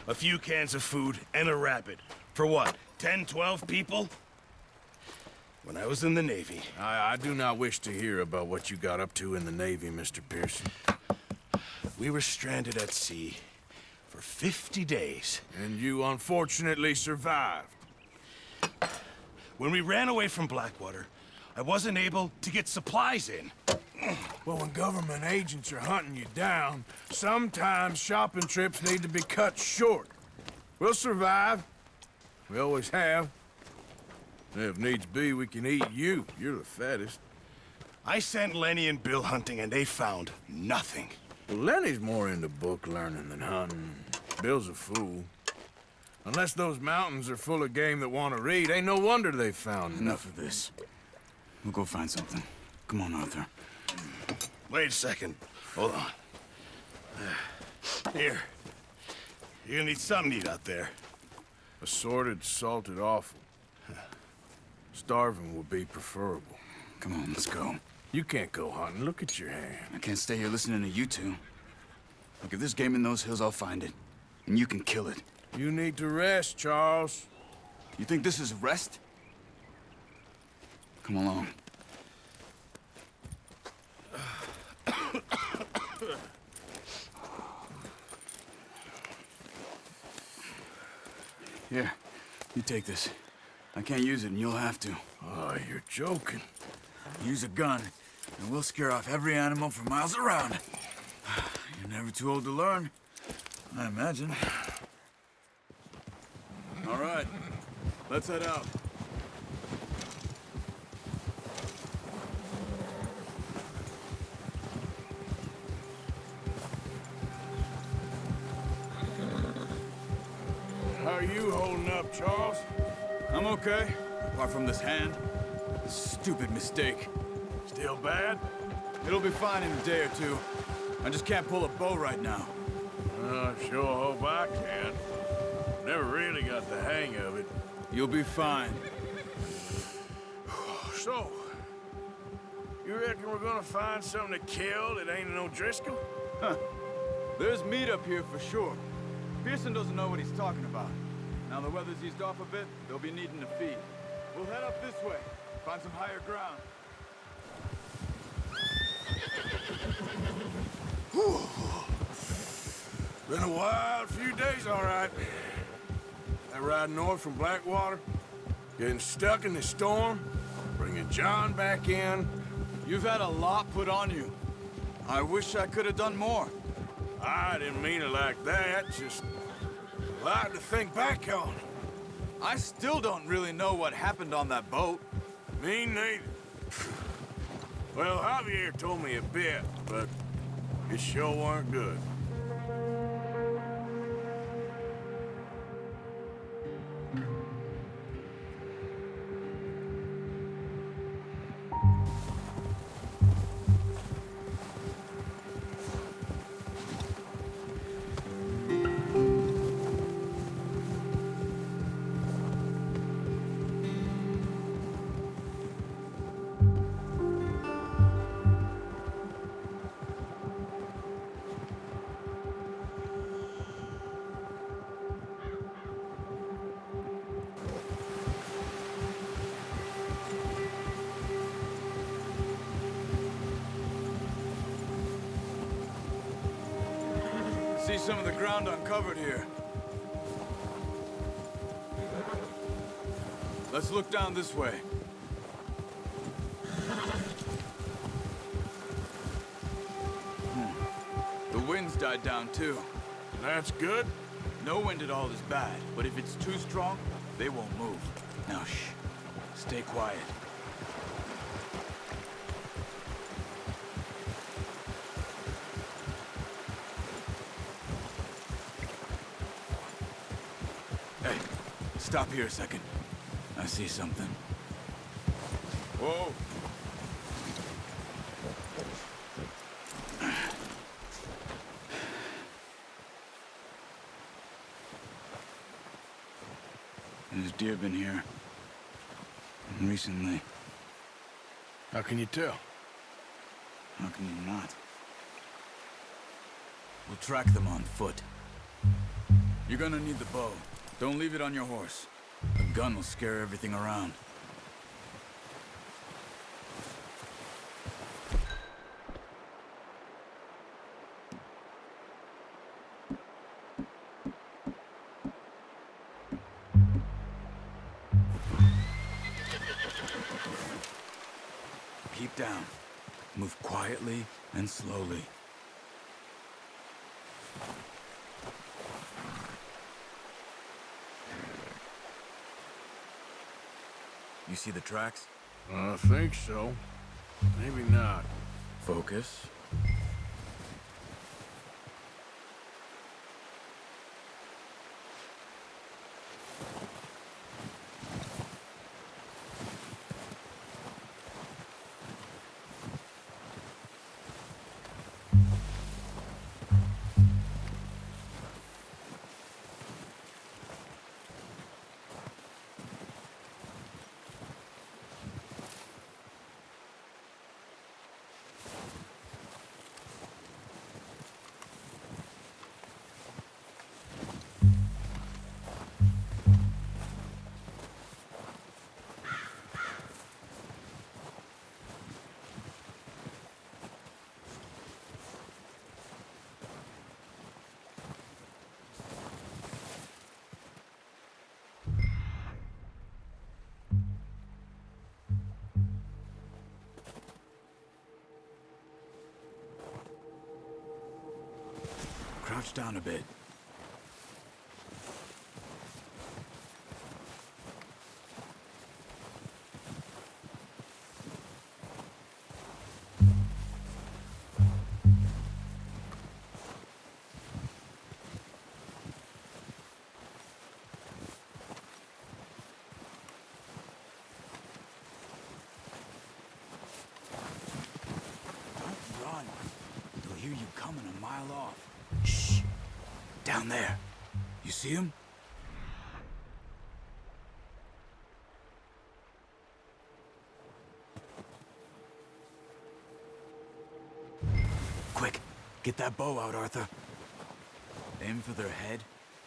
a few cans of food, and a rabbit. For what, 10, 12 people? When I was in the Navy... I do not wish to hear about what you got up to in the Navy, Mr. Pearson. We were stranded at sea for 50 days. And you unfortunately survived. When we ran away from Blackwater, I wasn't able to get supplies in. Well, when government agents are hunting you down, sometimes shopping trips need to be cut short. We'll survive. We always have. And if needs be, we can eat you. You're the fattest. I sent Lenny and Bill hunting, and they found nothing. Well, Lenny's more into book learning than hunting. Bill's a fool. Unless those mountains are full of game that want to read, ain't no wonder they found Enough of this. We'll go find something. Come on, Arthur. Wait a second. Hold on. Here. You're gonna need something to eat out there. Assorted, salted offal. Starving would be preferable. Come on, let's go. You can't go hunting. Look at your hand. I can't stay here listening to you two. Look, if there's game in those hills, I'll find it. And you can kill it. You need to rest, Charles. You think this is rest? Come along. Here, you take this. I can't use it, and you'll have to. Oh, you're joking. Use a gun, and we'll scare off every animal for miles around. You're never too old to learn, I imagine. All right, let's head out. How are you holding up, Charles? I'm okay, apart from this hand. Stupid mistake. Still bad? It'll be fine in a day or two. I just can't pull a bow right now. I sure hope I can. Never really got the hang of it. You'll be fine. So, you reckon we're gonna find something to kill that ain't an O'Driscoll? Huh. There's meat up here for sure. Pearson doesn't know what he's talking about. Now the weather's eased off a bit, they'll be needing to feed. We'll head up this way, find some higher ground. Been a wild few days, all right. That ride north from Blackwater, getting stuck in the storm, bringing John back in. You've had a lot put on you. I wish I could have done more. I didn't mean it like that, just a lot to think back on. I still don't really know what happened on that boat. Me neither. Well, Javier told me a bit, but it sure weren't good. See some of the ground uncovered here. Let's look down this way. The wind's died down too. That's good. No wind at all is bad, but if it's too strong, they won't move. Now shh, stay quiet. Hey, stop here a second. I see something. Whoa! There's deer been here. Recently. How can you tell? How can you not? We'll track them on foot. You're gonna need the bow. Don't leave it on your horse. A gun will scare everything around. Keep down. Move quietly and slowly. You see the tracks? I think so. Maybe not. Focus. Crouch down a bit. Don't run. They'll hear you coming a mile off. Shh! Down there. You see him? Quick! Get that bow out, Arthur. Aim for their head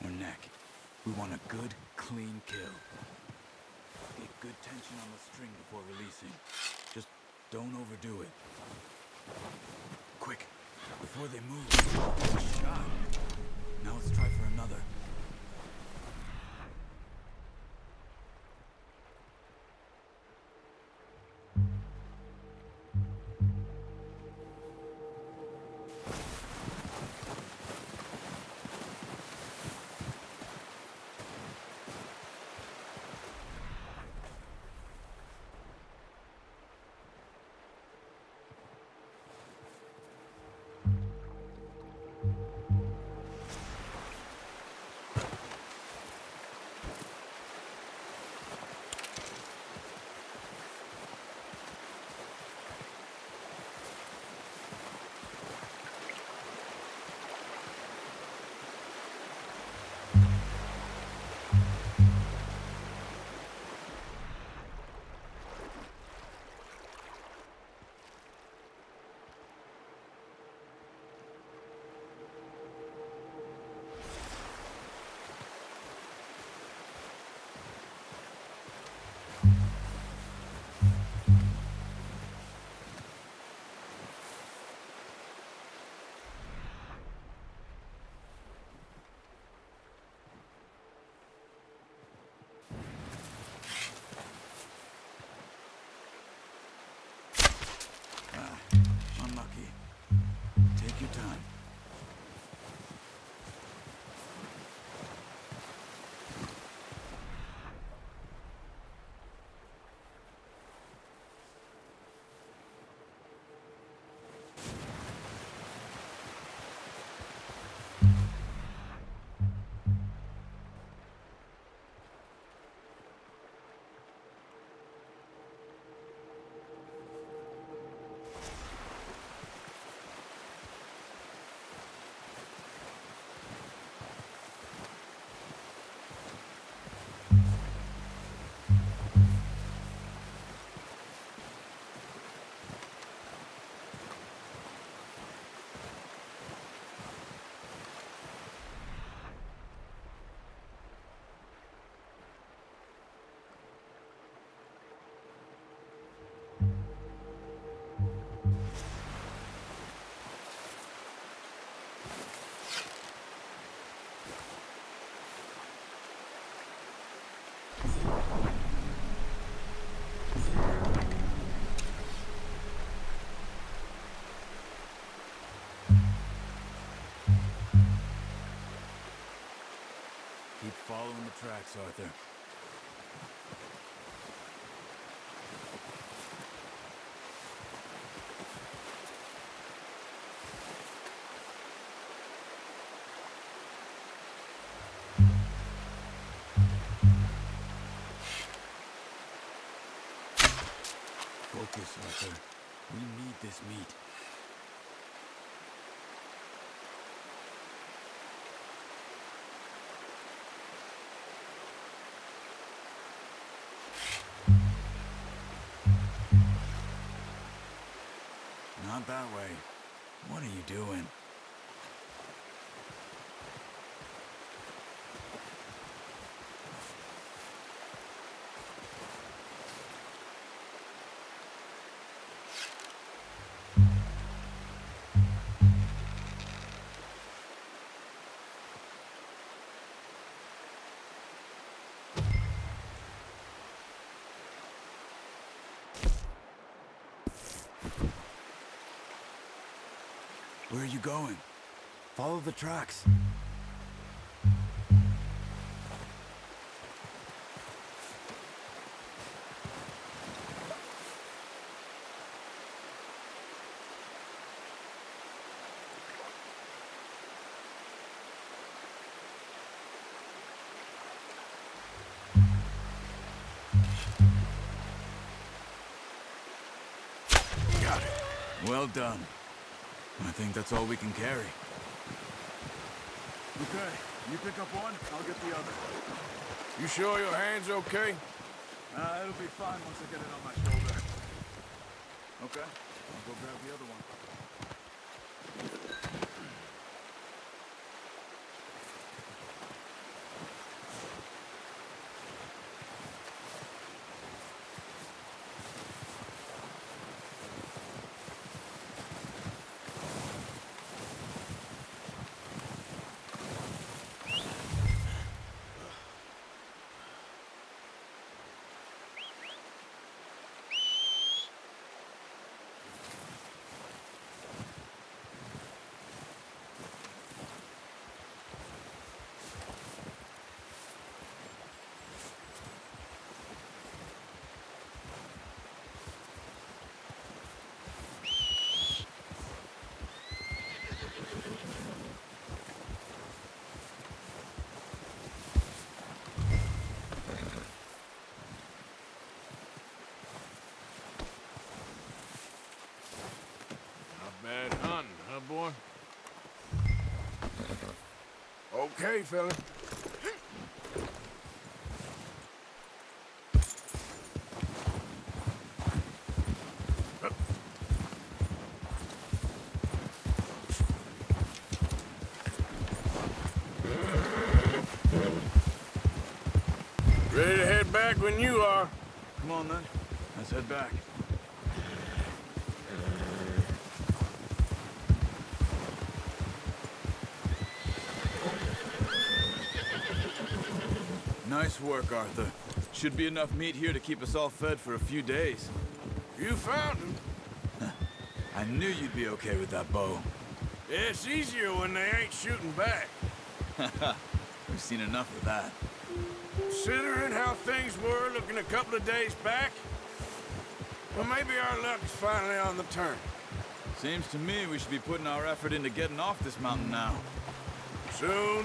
or neck. We want a good, clean kill. Get good tension on the string before releasing. Just don't overdo it. Quick! Before they move. Good shot. Now let's try for another. Keep following the tracks, Arthur. Focus, Arthur. We need this meat. Not that way. What are you doing? Where are you going? Follow the tracks. Got it. Well done. I think that's all we can carry. Okay, you pick up one, I'll get the other. You sure your hand's okay? It'll be fine once I get it on my shoulder. Okay, I'll go grab the other one. Bad hunting, huh, boy? Okay, fella. Ready to head back when you are. Come on then, let's head back. Nice work, Arthur. Should be enough meat here to keep us all fed for a few days. You found him. I knew you'd be okay with that bow. It's easier when they ain't shooting back. We've seen enough of that. Considering how things were looking a couple of days back, well, maybe our luck is finally on the turn. Seems to me we should be putting our effort into getting off this mountain now. Soon.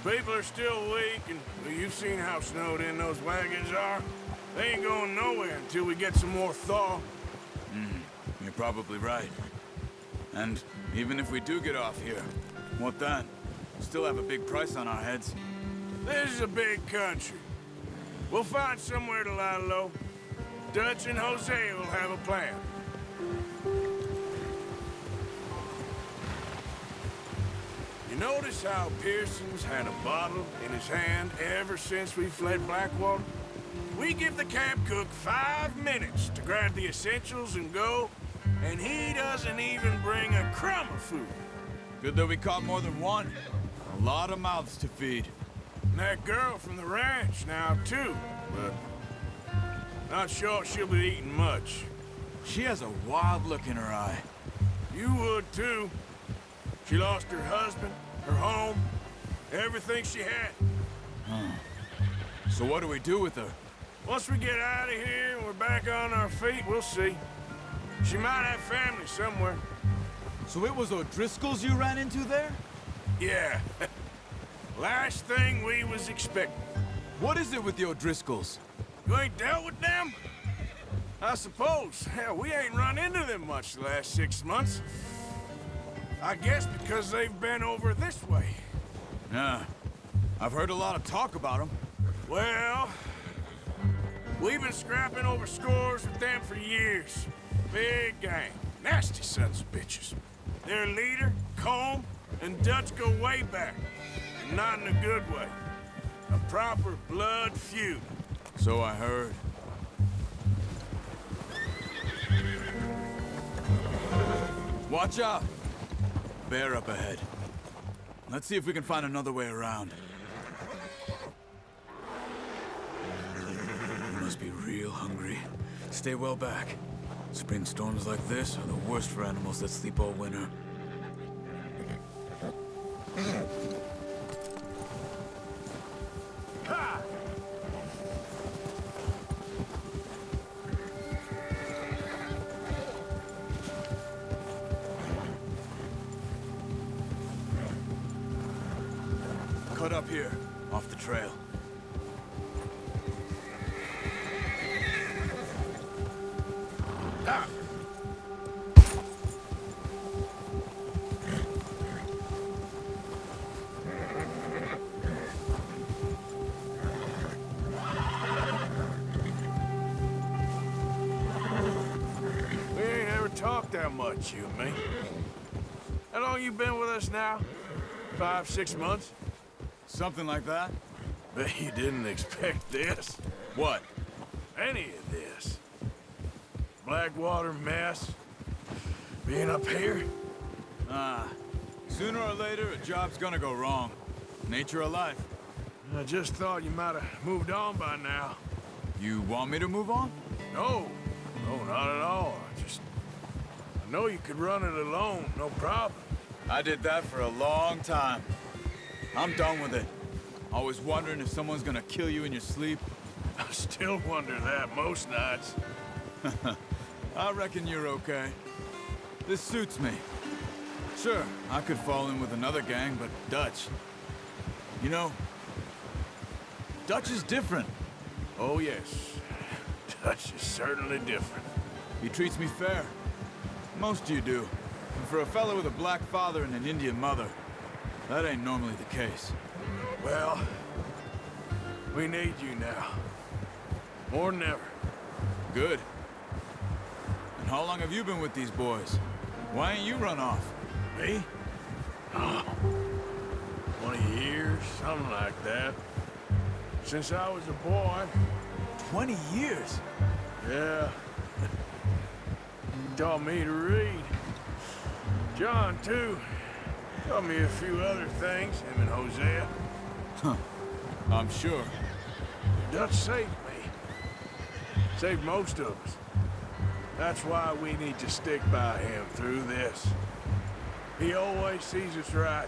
People are still weak, and well, you've seen how snowed in those wagons are. They ain't going nowhere until we get some more thaw. You're probably right. And even if we do get off here, what then? We'll still have a big price on our heads. This is a big country. We'll find somewhere to lie low. Dutch and Hosea will have a plan. You notice how Pearson's had a bottle in his hand ever since we fled Blackwater? We give the camp cook 5 minutes to grab the essentials and go, and he doesn't even bring a crumb of food. Good that we caught more than one. A lot of mouths to feed. And that girl from the ranch now, too, but not sure she'll be eating much. She has a wild look in her eye. You would, too. She lost her husband, her home, everything she had. So what do we do with her? Once we get out of here and we're back on our feet, we'll see. She might have family somewhere. So it was O'Driscolls you ran into there? Yeah. Last thing we was expecting. What is it with the O'Driscolls? You ain't dealt with them? I suppose. Hell, we ain't run into them much the last 6 months. I guess because they've been over this way. Yeah. I've heard a lot of talk about them. Well, we've been scrapping over scores with them for years. Big gang. Nasty sons of bitches. Their leader, Colm, and Dutch go way back. And not in a good way. A proper blood feud. So I heard. Watch out! Bear up ahead. Let's see if we can find another way around. You must be real hungry. Stay well back. Spring storms like this are the worst for animals that sleep all winter. Ha! Cut up here, off the trail. Ha! We ain't ever talked that much, you and me. How long you been with us now? 5, 6 months? Something like that? Bet you didn't expect this. What? Any of this. Blackwater mess. Being up here. Sooner or later, a job's gonna go wrong. Nature of life. I just thought you might have moved on by now. You want me to move on? No. No, not at all. I know you could run it alone, no problem. I did that for a long time. I'm done with it. Always wondering if someone's gonna kill you in your sleep. I still wonder that most nights. I reckon you're okay. This suits me. Sure, I could fall in with another gang, but Dutch... You know, Dutch is different. Oh, yes. Dutch is certainly different. He treats me fair. Most you do. And for a fellow with a black father and an Indian mother, that ain't normally the case. Well, we need you now. More than ever. Good. And how long have you been with these boys? Why ain't you run off? Me? Oh, 20 years, something like that. Since I was a boy. 20 years? Yeah. Taught me to read. John, too. Taught me a few other things, him and Hosea. I'm sure. Dutch saved me. Saved most of us. That's why we need to stick by him through this. He always sees us right.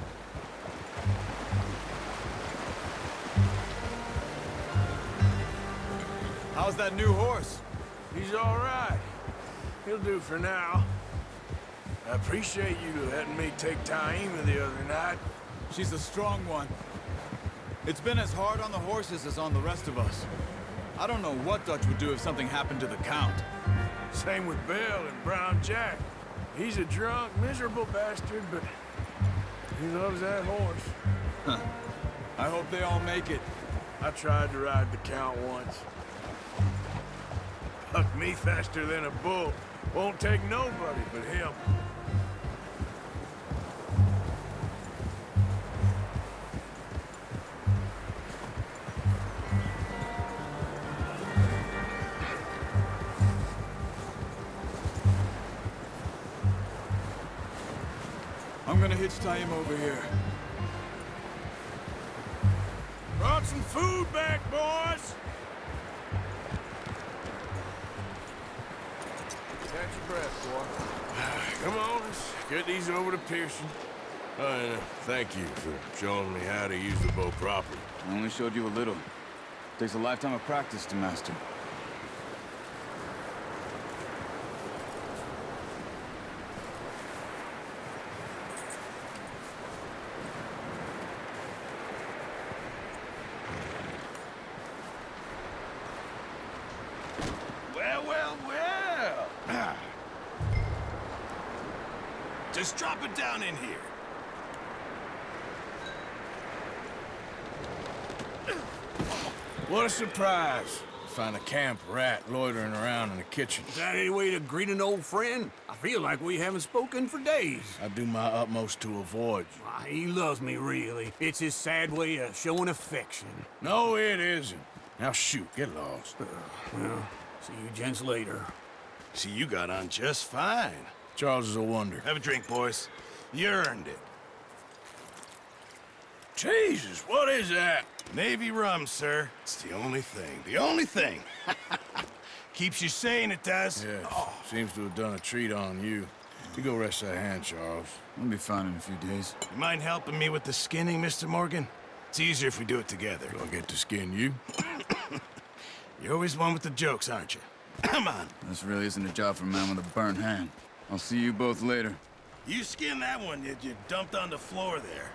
How's that new horse? He's all right. He'll do for now. I appreciate you letting me take Taima the other night. She's a strong one. It's been as hard on the horses as on the rest of us. I don't know what Dutch would do if something happened to the Count. Same with Bill and Brown Jack. He's a drunk, miserable bastard, but he loves that horse. I hope they all make it. I tried to ride the Count once. Bucked me faster than a bull. Won't take nobody but him. I'm gonna hitch Taima over here. Brought some food back, boys! Catch your breath, boy. Come on, let's get these over to Pearson. Thank you for showing me how to use the bow properly. I only showed you a little. Takes a lifetime of practice to master. Well. Just drop it down in here. What a surprise. Find a camp rat loitering around in the kitchen. Is that any way to greet an old friend? I feel like we haven't spoken for days. I do my utmost to avoid you. Why, he loves me, really. It's his sad way of showing affection. No, it isn't. Now shoot, get lost. Well, see you gents later. See, you got on just fine. Charles is a wonder. Have a drink, boys. You earned it. Jesus, what is that? Navy rum, sir. It's the only thing. The only thing. Keeps you sane, it does. Yes, seems to have done a treat on you. You go rest that hand, Charles. I'll be fine in a few days. You mind helping me with the skinning, Mr. Morgan? It's easier if we do it together. Do I get to skin you? You're always one with the jokes, aren't you? Come on. This really isn't a job for a man with a burnt hand. I'll see you both later. You skinned that one that you dumped on the floor there.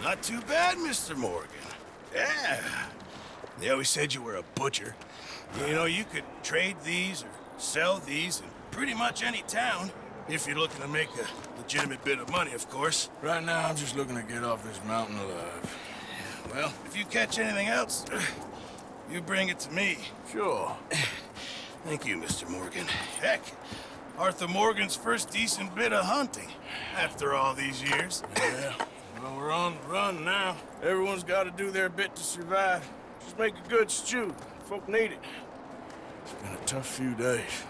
Not too bad, Mr. Morgan. Yeah. They always said you were a butcher. You know, you could trade these or sell these in pretty much any town. If you're looking to make a legitimate bit of money, of course. Right now, I'm just looking to get off this mountain alive. Well, if you catch anything else, you bring it to me. Sure. Thank you, Mr. Morgan. Heck, Arthur Morgan's first decent bit of hunting after all these years. Yeah. Well, we're on the run now. Everyone's got to do their bit to survive. Just make a good stew. Folk need it. It's been a tough few days.